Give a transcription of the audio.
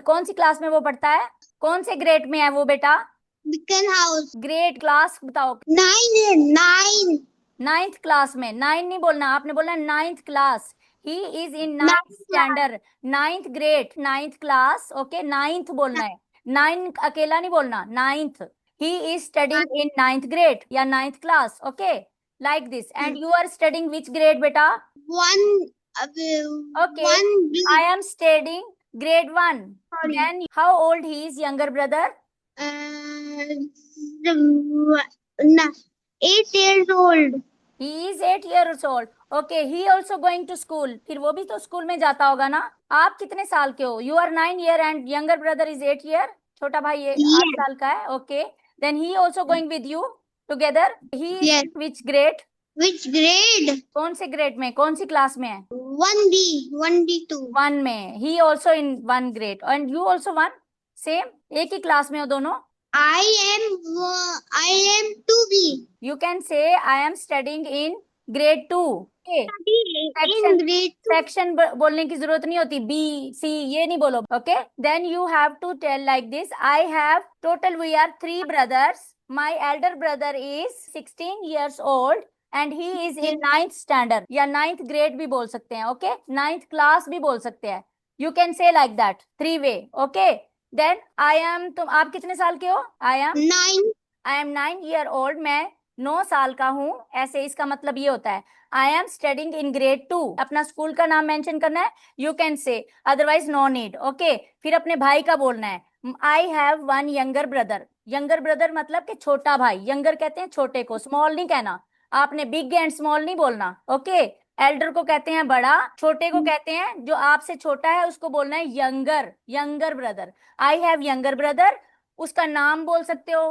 कौन सी क्लास में वो पढ़ता है? कौन से ग्रेड में है वो बेटा? Beacon House. ग्रेड क्लास बताओ। 9. नाइन्थ क्लास में। 9 नहीं बोलना, आपने बोलना ninth class. He is in ninth 9th class. Standard, ninth grade, ninth class. Okay, ninth बोलना है, 9 अकेला नहीं बोलना, ninth. He is studying in ninth grade या ninth class. Okay, like this. And you are studying which grade बेटा? One. Okay, One I B. Am studying grade 1। Sorry. Then how old he is younger brother? Uh, 8 years old. He is 8 years old. Okay, he also going to school. फिर वो भी तो school में जाता होगा ना। आप कितने साल के हो? You are 9 year and younger brother is 8 year. छोटा भाई ये 8 Yes. साल का है। Okay, then he also going with you together. He is Yes. which grade? Which grade? कौन से ग्रेड में, कौन सी क्लास में है? 1D. 1D2. 1 में। He also in 1 grade and you also 1, same, एक ही क्लास में हो दोनों। I am 2B. You can say I am studying in grade 2. Okay. In grade 2. Section बोलने की जरूरत नहीं होती, बी सी ये नहीं बोलो। Okay, then you have to tell like this, I have total we are 3 brothers. My elder brother is 16 years old and he is in 9th standard या 9th grade भी बोल सकते हैं। ओके, 9th क्लास भी बोल सकते हैं। You can say like that 3 way। Okay, then I am, तुम आप कितने साल के हो? I am 9. 9 year old, मैं 9 साल का हूँ। ऐसे इसका मतलब ये होता है I am studying in grade 2। अपना स्कूल का नाम मेंशन करना है, you can say, otherwise no need. Okay, फिर अपने भाई का बोलना है, I have 1 younger brother। Younger brother मतलब कि छोटा भाई, यंगर कहते हैं छोटे को, स्मॉल नहीं कहना। आपने बिग एंड स्मॉल नहीं बोलना। ओके, एल्डर को कहते हैं बड़ा, छोटे को कहते हैं जो आपसे छोटा है उसको बोलना है younger, younger brother. I have younger brother, उसका नाम बोल सकते हो,